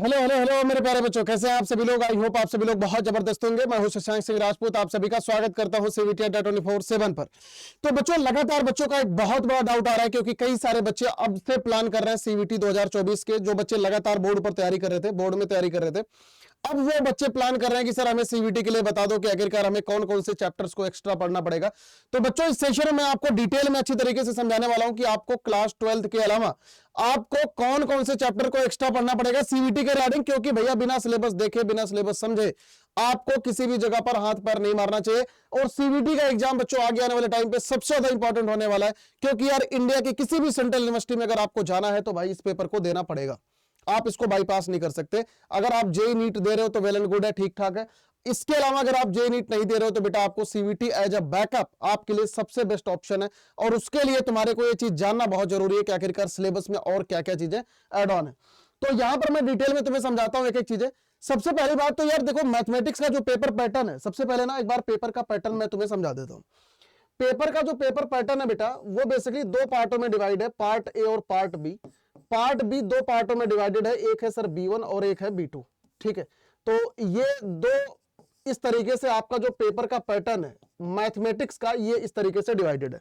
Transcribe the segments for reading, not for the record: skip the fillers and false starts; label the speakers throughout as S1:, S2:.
S1: Hello hello hello मेरे प्यारे बच्चों, कैसे हैं आप सभी लोग। आई होप आप सभी लोग बहुत जबरदस्त होंगे। मैं हूं शशांक सिंह राजपूत, आप सभी का स्वागत करता हूं सीवीटी 24/7 पर। तो बच्चों, लगातार बच्चों का एक बहुत बड़ा डाउट आ रहा है, क्योंकि कई सारे बच्चे अब से प्लान कर रहे हैं सीवीटी 2024 के। जो बच्चे लगातार बोर्ड पर तैयारी कर रहे थे, बोर्ड में तैयारी कर रहे थे, अब वो बच्चे प्लान कर रहे हैं कि सर हमें सीवीटी के लिए बता दो कि आखिरकार हमें कौन कौन से चैप्टर्स को एक्स्ट्रा पढ़ना पड़ेगा। तो बच्चों, इस सेशन में मैं आपको डिटेल में अच्छी तरीके से समझाने वाला हूं कि आपको क्लास 12th के अलावा आपको कौन कौन से चैप्टर को एक्स्ट्रा पढ़ना पड़ेगा सीवीटी के रिगार्डिंग। क्योंकि भैया बिना सिलेबस देखे, बिना सिलेबस समझे आपको किसी भी जगह पर हाथ पैर नहीं मारना चाहिए। और सीवीटी का एग्जाम बच्चों आगे आने वाले टाइम पे सबसे ज्यादा इंपॉर्टेंट होने वाला है, क्योंकि यार इंडिया की किसी भी सेंट्रल यूनिवर्सिटी में अगर आपको जाना है तो भाई इस पेपर को देना पड़ेगा, आप इसको बाईपास नहीं कर सकते। अगर आप जेई नीट दे रहे हो तो वेल एंड गुड है, ठीक ठाक है। इसके अलावा अगर आप जेई नीट नहीं दे रहे हो तो बेटा आपको सीवीटी एज अ बैकअप आपके लिए सबसे बेस्ट ऑप्शन है। और उसके लिए तुम्हारे को ये चीज जानना बहुत जरूरी है कि आखिरकार सिलेबस में और क्या क्या चीजें एड ऑन है। तो यहां पर मैं डिटेल में तुम्हें समझाता हूं एक एक चीजें। सबसे पहली बात तो यार देखो, मैथमेटिक्स का जो पेपर पैटर्न है, सबसे पहले ना एक बार पेपर का पैटर्न मैं तुम्हें समझा देता हूं। पेपर का जो पेपर पैटर्न है बेटा, वो बेसिकली दो पार्टों में डिवाइड है, पार्ट ए और पार्ट बी। पार्ट बी दो पार्टों में डिवाइडेड है, एक है सर B1 और एक है B2। ठीक है, तो ये दो इस तरीके से आपका जो पेपर का पैटर्न है मैथमेटिक्स का, ये इस तरीके से डिवाइडेड है।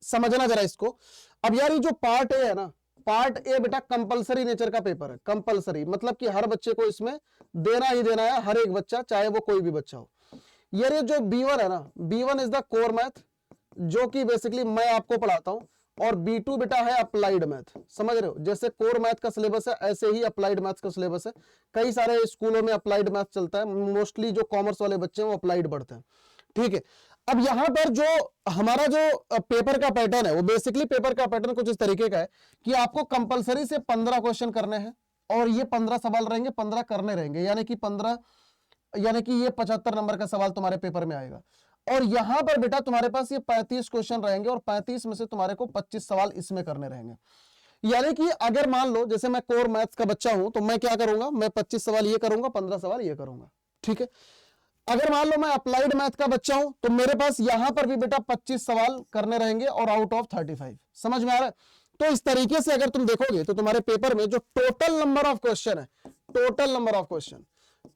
S1: समझना जरा इसको। अब यार ये जो पार्ट ए है ना, पार्ट ए बेटा कंपलसरी नेचर का पेपर है। कंपलसरी मतलब कि हर बच्चे को इसमें देना ही देना है, हर एक बच्चा, चाहे वो कोई भी बच्चा हो। ये जो B1 है ना, B1 is the core math, जो कि बेसिकली मैं आपको पढ़ाता हूं। और B2 बेटा है अप्लाइड मैथ। समझ रहे हो, जैसे कोर मैथ का सिलेबस है ऐसे ही अप्लाइड मैथ का सिलेबस है। कई सारे स्कूलों में अप्लाइड मैथ चलता है, मोस्टली जो कॉमर्स वाले बच्चे हैं वो अप्लाइड पढ़ते हैं। ठीक है, अब यहां पर जो हमारा जो पेपर का पैटर्न है, वो बेसिकली पेपर का पैटर्न कुछ इस तरीके का है कि आपको कंपलसरी से 15 क्वेश्चन करने हैं, और ये 15 सवाल रहेंगे, 15 करने रहेंगे, यानी कि 15 यानी कि ये 75 नंबर का सवाल तुम्हारे पेपर में आएगा। और यहां पर बेटा तुम्हारे पास ये 35 क्वेश्चन रहेंगे, और 35 में से तुम्हारे को 25 सवाल इसमें करने रहेंगे। यानी कि अगर मान लो जैसे मैं कोर मैथ्स का बच्चा हूं, तो मैं क्या करूंगा, मैं 25 सवाल ये करूंगा, 15 सवाल ये करूंगा। ठीक है, अगर मान लो मैं अप्लाइड मैथ का बच्चा हूं, तो मेरे पास यहां पर भी बेटा 25 सवाल करने रहेंगे, और आउट ऑफ 35। समझ में आ रहा है। तो इस तरीके से अगर तुम देखोगे तो तुम्हारे पेपर में जो टोटल नंबर ऑफ क्वेश्चन है, टोटल नंबर ऑफ क्वेश्चन,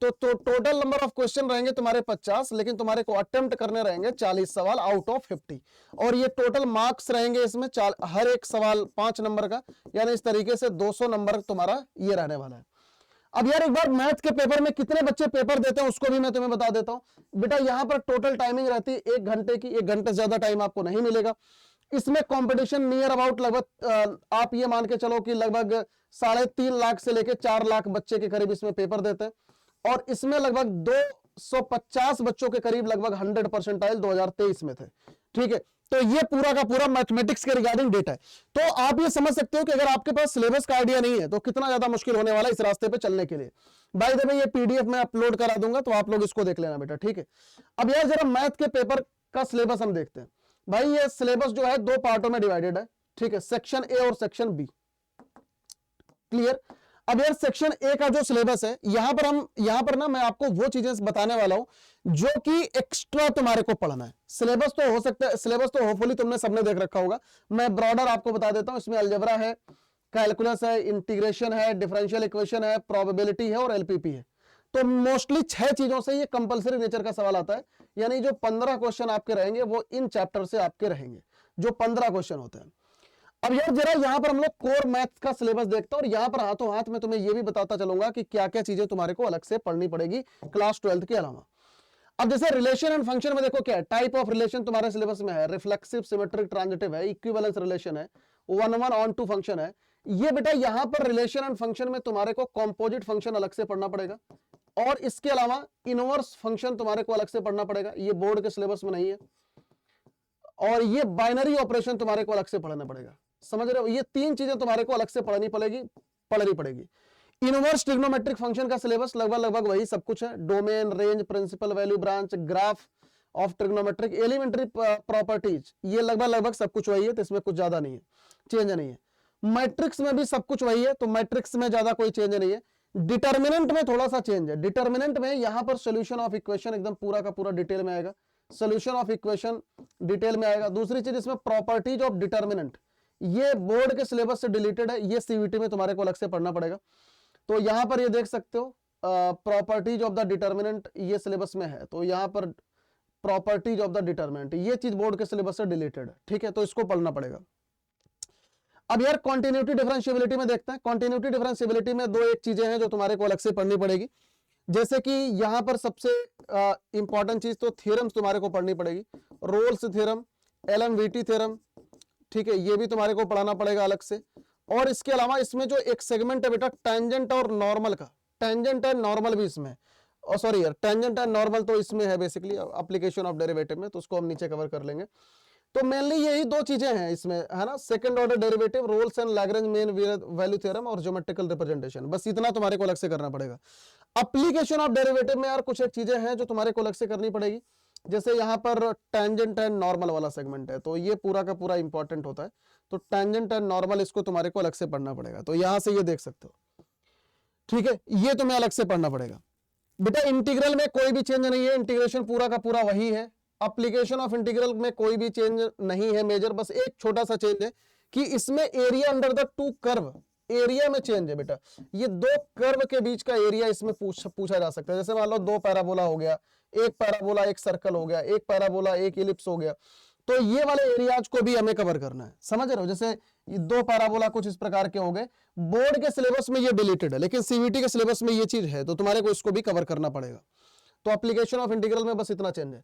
S1: तो टोटल नंबर ऑफ क्वेश्चन रहेंगे तुम्हारे 50, लेकिन तुम्हारे को अटेम्प्ट करने रहेंगे 40 सवाल आउट ऑफ 50। और ये टोटल मार्क्स रहेंगे इसमें हर एक सवाल 5 नंबर का, यानी इस तरीके से 200 नंबर तुम्हारा ये रहने वाला है। अब यार एक बार मैथ के पेपर में कितने बच्चे पेपर देते हैं उसको भी मैं तुम्हें बता देता हूं। बेटा यहां पर टोटल टाइमिंग रहती है 1 घंटे की, 1 घंटे से ज्यादा टाइम आपको नहीं मिलेगा। इसमें कंपटीशन नियर अबाउट लगभग आप ये मान के चलो कि लगभग 3.5 लाख से लेकर 4 लाख बच्चे के करीब इसमें पेपर देते हैं। और इसमें लगभग 250 बच्चों के करीब लगभग 100% 2023 में थे। ठीक है, तो ये पूरा का पूरा मैथमेटिक्स के रिगार्डिंग डेटा है। तो आप ये समझ सकते हो कि अगर आपके पास सिलेबस का आइडिया नहीं है तो कितना ज्यादा मुश्किल होने वाला है इस रास्ते पे चलने के लिए। बाय द वे ये पीडीएफ मैं अपलोड करा दूंगा, तो आप लोग इसको देख लेना बेटा। ठीक है, अब यार जरा मैथ के पेपर का सिलेबस हम देखते हैं। भाई ये सिलेबस जो है 2 पार्टों में डिवाइडेड है। ठीक है, सेक्शन ए और सेक्शन बी। क्लियर। अब यार सेक्शन ए का जो सिलेबस है, यहां पर ना मैं आपको वो चीजें बताने वाला हूं जो कि एक्स्ट्रा तुम्हारे को पढ़ना है। सिलेबस तो हो सकता है, सिलेबस तो होपफुली तुमने सबने देख रखा होगा। मैं ब्रॉडर आपको बता देता हूं। इसमें अलजेब्रा है, कैलकुलस है, इंटीग्रेशन है, डिफरेंशियल इक्वेशन है, प्रोबेबिलिटी है और एलपीपी है। तो मोस्टली 6 चीजों से ये कंपलसरी नेचर का सवाल आता है। यानी जो 15 क्वेश्चन आपके रहेंगे वो इन चैप्टर से आपके रहेंगे, जो 15 क्वेश्चन होते हैं। अब यार जरा यहां पर हम लोग कोर मैथ्स का सिलेबस देखते हैं, और यहां पर हाथों हाथ में तुम्हें यह भी बताता चलूंगा कि क्या क्या चीजें तुम्हारे को अलग से पढ़नी पड़ेगी क्लास 12th के अलावा। अब जैसे रिलेशन एंड फंक्शन में देखो क्या है, टाइप ऑफ रिलेशन तुम्हारे सिलेबस में है, रिफ्लेक्सिव, सिमेट्रिक, ट्रांजिटिव है, इक्विवेलेंस रिलेशन है, 1 1 on 2 फंक्शन है। ये बेटा यहां पर रिलेशन एंड फंक्शन में तुम्हारे को कॉम्पोजिट फंक्शन अलग से पढ़ना पड़ेगा, और इसके अलावा इनवर्स फंक्शन तुम्हारे को अलग से पढ़ना पड़ेगा, ये बोर्ड के सिलेबस में नहीं है। और ये बाइनरी ऑपरेशन तुम्हारे को अलग से पढ़ना पड़ेगा। समझ रहे हो, ये 3 चीजें तुम्हारे को अलग से पढ़नी पड़ेगी। इनवर्स ट्रिग्नोमेट्रिक फंक्शन का सिलेबस लगभग वही सब कुछ है। Domain, range, principal value, branch, graph of trigonometric, elementary properties, ये लगभग सब कुछ वही है। तो इसमें कुछ ज्यादा नहीं है, चेंज नहीं है। मैट्रिक्स में भी सब कुछ वही है, तो मैट्रिक्स में ज्यादा कोई चेंज नहीं है। डिटर्मिनेंट में थोड़ा सा चेंज है। डिटर्मिनेंट में यहां पर सोल्यूशन ऑफ इक्वेशन एकदम पूरा का पूरा डिटेल में आएगा, सोल्यूशन ऑफ इक्वेशन डिटेल में आएगा। दूसरी चीज इसमें प्रॉपर्टीज ऑफ डिटर्मिनेंट, ये बोर्ड के सिलेबस से डिलीटेड है, ये सीवीटी में तुम्हारे को अलग से पढ़ना पड़ेगा। तो यहाँ पर ये देख सकते हो प्रॉपर्टीज ऑफ द डिटर्मिनेंट, ये सिलेबस में है। तो यहाँ पर प्रॉपर्टीज ऑफ द डिटर्मिनेंट, ये चीज बोर्ड के सिलेबस से डिलीटेड है, ठीक है, तो इसको पढ़ना पड़ेगा। अब यार कॉन्टिन्यूटी डिफरेंशिएबिलिटी में देखते हैं। कॉन्टिन्यूटी डिफरेंशिएबिलिटी में दो एक चीजें हैं जो तुम्हारे को अलग से पढ़नी पड़ेगी। जैसे कि यहां पर सबसे इंपॉर्टेंट चीज तो थ्योरम्स तुम्हारे को पढ़नी पड़ेगी, रोल्स थ्योरम, एलएमवीटी थ्योरम, ठीक है, ये भी तुम्हारे को पढ़ाना पड़ेगा अलग से। और इसके अलावा इसमें जो एक सेगमेंट है बेटा टेंजेंट और नॉर्मल का, टेंजेंट एंड नॉर्मल भी इसमें, और सॉरी यार टेंजेंट एंड नॉर्मल तो इसमें है बेसिकली एप्लीकेशन ऑफ डेरिवेटिव में, तो उसको हम नीचे कवर कर लेंगे। तो मेनली यही दो चीजें हैं इसमें, है ना, second order derivative, Rolle's and Lagrange mean value theorem और ज्योमेट्रिकल रिप्रेजेंटेशन, बस इतना तुम्हारे को अलग से करना पड़ेगा। एप्लीकेशन ऑफ डेरिवेटिव में यार कुछ एक चीजें हैं जो तुम्हारे को अलग से करनी पड़ेगी। जैसे यहाँ पर टेंजेंट एंड नॉर्मल वाला सेगमेंट है, तो ये पूरा का पूरा इंपॉर्टेंट होता है। तो टेंजेंट एंड नॉर्मल इसको तुम्हारे को अलग से पढ़ना पड़ेगा। तो यहां से ये देख सकते हो, ठीक है, ये तुम्हें अलग से पढ़ना पड़ेगा। बेटा इंटीग्रल में कोई भी चेंज नहीं है, इंटीग्रेशन पूरा का पूरा वही है। एप्लीकेशन ऑफ इंटीग्रल में कोई भी चेंज नहीं है मेजर, बस एक छोटा सा चेंज है कि इसमें area under the two curve, area में चेंज है बेटा। ये दो कर्व के बीच का एरिया इसमें पूछा जा सकता है। जैसे मान लो दो पैराबोला हो गया, एक पैराबोला एक सर्कल हो गया, एक पैराबोला एक इलिप्स हो गया, तो ये वाले एरियाज को भी हमें कवर करना है, समझ रहे हो। जैसे ये दो पैराबोला कुछ इस प्रकार के हो गए, बोर्ड के सिलेबस में ये डिलीटेड है, लेकिन सीवीटी के सिलेबस में ये चीज है, तो तुम्हारे को इसको भी कवर करना पड़ेगा। तो एप्लीकेशन ऑफ इंटीग्रल में बस इतना चेंज है।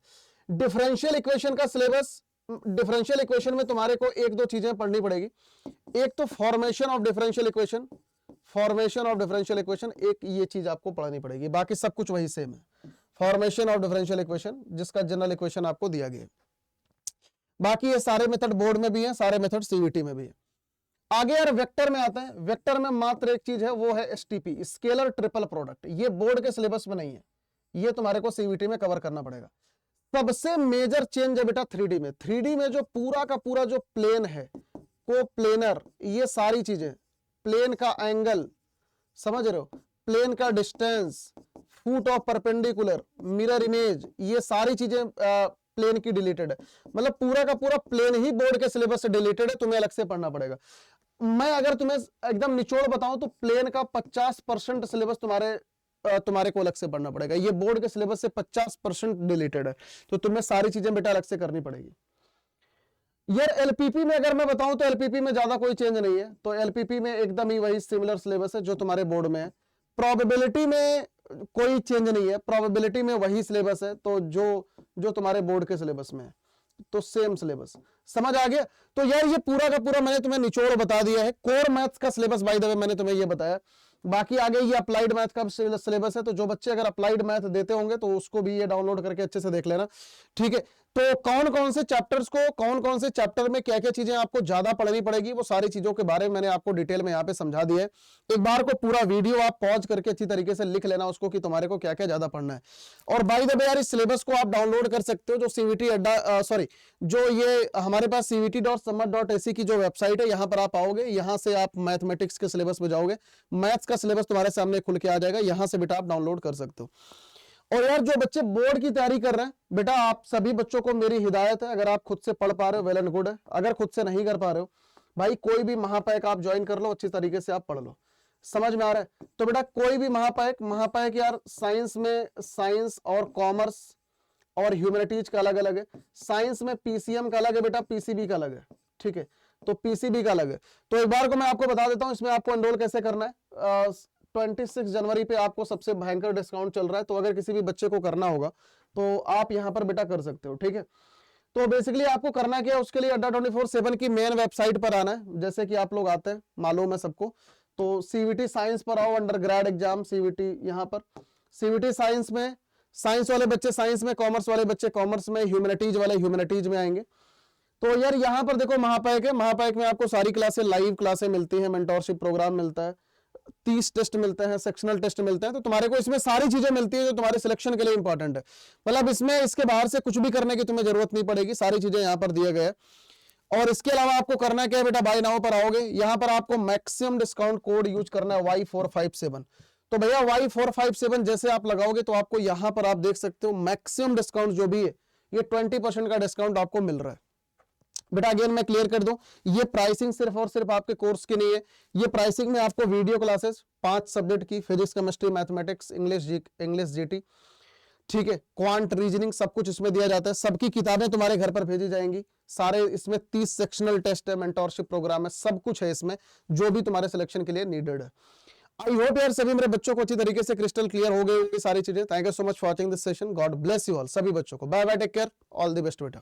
S1: डिफरेंशियल इक्वेशन का सिलेबस, डिफरेंशियल इक्वेशन में तुम्हारे को एक दो चीजें पढ़नी पड़ेगी। एक तो formation of differential equation, formation of differential equation, एक ये चीज आपको पढ़नी पड़ेगी, बाकी सब कुछ वही सेम है। फॉर्मेशन ऑफ डिफरेंशियल इक्वेशन जिसका जनरल इक्वेशन आपको दिया गया है, बाकी ये सारे मेथड बोर्ड में भी है, सारे मेथड सीवीटी में भी है। आगे यार वेक्टर में आते हैं। वेक्टर में मात्र एक चीज है, वो है एसटीपी, स्केलर ट्रिपल प्रोडक्ट। ये बोर्ड के सिलेबस में नहीं है, ये तुम्हारे को सीवीटी में कवर करना पड़ेगा। सबसे मेजर चेंज है बेटा 3D में। 3D में जो पूरा का पूरा जो प्लेन है, को प्लेनर, ये सारी चीजें, प्लेन का एंगल, समझ रहे हो, प्लेन का distance, foot of perpendicular, mirror image, ये सारी चीजें प्लेन की डिलीटेड है। मतलब पूरा का पूरा प्लेन ही बोर्ड के सिलेबस से डिलीटेड है, तुम्हें अलग से पढ़ना पड़ेगा। मैं अगर तुम्हें एकदम निचोड़ बताऊं तो प्लेन का 50% सिलेबस तुम्हारे को अलग से पढ़ना पड़ेगा। ये बोर्ड के सिलेबस से 50% डिलीटेड है, तो तुम्हें सारी चीजें बेटा अलग से करनी पड़ेगी। यार एलपीपी में अगर मैं बताऊं तो एलपीपी में ज्यादा कोई चेंज नहीं है। तो एलपीपी में एकदम ही वही सिमिलर सिलेबस है जो तुम्हारे बोर्ड में है। प्रोबेबिलिटी में कोई चेंज नहीं है, प्रोबेबिलिटी में वही सिलेबस है, तो जो तुम्हारे बोर्ड के सिलेबस में है, तो सेम सिलेबस। समझ आ गया। तो यार ये पूरा का पूरा मैंने तुम्हें निचोड़ बता दिया है। कोर मैथ्स का सिलेबस बाय द वे मैंने तुम्हें ये बताया। बाकी आगे ये अप्लाइड मैथ का सिलेबस है, तो जो बच्चे अगर अप्लाइड मैथ देते होंगे तो उसको भी ये डाउनलोड करके अच्छे से देख लेना, ठीक है। तो कौन कौन से चैप्टर्स को, कौन कौन से चैप्टर में क्या क्या चीजें आपको ज्यादा पढ़नी पड़ेगी, वो सारी चीजों के बारे में मैंने आपको डिटेल में यहाँ पे समझा दिया है। एक बार को पूरा वीडियो आप पॉज करके अच्छी तरीके से लिख लेना उसको कि तुम्हारे को क्या क्या ज्यादा पढ़ना है। और बाय द वे यार इस सिलेबस को आप डाउनलोड कर सकते हो, जो सीवीटी अड्डा जो ये हमारे पास cvt.sammat.ac की जो वेबसाइट है, यहाँ पर आप आओगे, यहाँ से आप मैथमेटिक्स के सिलेबस में जाओगे, मैथ्स का सिलेबस तुम्हारे सामने खुल के आ जाएगा, यहाँ से बेटा आप डाउनलोड कर सकते हो। और यार जो बच्चे बोर्ड की तैयारी कर रहे हैं बेटा, आप सभी बच्चों को मेरी हिदायत है, अगर आप खुद से पढ़ पा रहे हो वेल एंड गुड है, अगर खुद से नहीं कर पा रहे हो भाई कोई भी महापैक आप ज्वाइन कर लो, अच्छी तरीके से आप पढ़ लो। समझ में आ रहा है। तो बेटा कोई भी महापैक यार साइंस में साइंस और कॉमर्स और ह्यूमैनिटीज का अलग अलग है। साइंस में पीसीएम का अलग है बेटा, पीसीबी का अलग है, ठीक है, तो पीसीबी का अलग है। तो एक बार को मैं आपको बता देता हूं इसमें आपको एनरोल कैसे करना है। 26 जनवरी पे आपको सबसे भयंकर डिस्काउंट चल रहा है, तो अगर किसी भी बच्चे को करना होगा तो आप यहां पर बेटा कर सकते हो, ठीक है। तो बेसिकली आपको करना क्या है, उसके लिए अड्डा 24/7 की मेन वेबसाइट पर आना है, जैसे कि आप लोग आते हैं, मालूम है सबको। तो सीवीटी साइंस पर आओ, अंडर ग्रेड एग्जाम सीवीटी, यहाँ पर सीवीटी साइंस में साइंस वाले बच्चे साइंस में, कॉमर्स वाले बच्चे कॉमर्स में, ह्यूमैनिटीज वाले ह्यूमैनिटीज में आएंगे। तो यार यहाँ पर देखो महापैक है, महापैक में आपको सारी क्लासें, लाइव क्लासें मिलती हैं, मेंटोरशिप प्रोग्राम मिलता है, 30 टेस्ट मिलते हैं, सेक्शनल टेस्ट मिलते हैं, तो तुम्हारे को इसमें सारी चीजें मिलती है जो तुम्हारे सिलेक्शन के लिए इंपॉर्टेंट है। मतलब इसमें इसके बाहर से कुछ भी करने की तुम्हें जरूरत नहीं पड़ेगी, सारी चीजें यहाँ पर दिए गए। और इसके अलावा आपको करना क्या है बेटा, बाय नाउ पर आओगे, यहाँ पर आपको मैक्सिमम डिस्काउंट कोड यूज करना है Y457। तो भैया Y457 जैसे आप लगाओगे तो आपको यहाँ पर आप देख सकते हो मैक्सिमम डिस्काउंट जो भी है ये 20% का डिस्काउंट आपको मिल रहा है। बेटा अगेन मैं क्लियर कर दूं, ये प्राइसिंग सिर्फ और सिर्फ आपके कोर्स की नहीं है, ये प्राइसिंग में आपको वीडियो क्लासेस 5 सब्जेक्ट की, physics, chemistry, mathematics, English GT, ठीक है, क्वांट, रीजनिंग, सब कुछ इसमें दिया जाता है। सबकी किताबें तुम्हारे घर पर भेजी जाएंगी। सारे इसमें 30 सेक्शनल टेस्ट है, मेंटोरशिप प्रोग्राम है, सब कुछ है इसमें जो भी तुम्हारे सिलेक्शन के लिए नीडेड है। आई होप यार सभी मेरे बच्चों को अच्छी तरीके से क्रिस्टल क्लियर हो गई सारी चीजें। Thank you so much for watching this session. God bless you all, सभी बच्चों को bye bye, take care, all the best बेटा।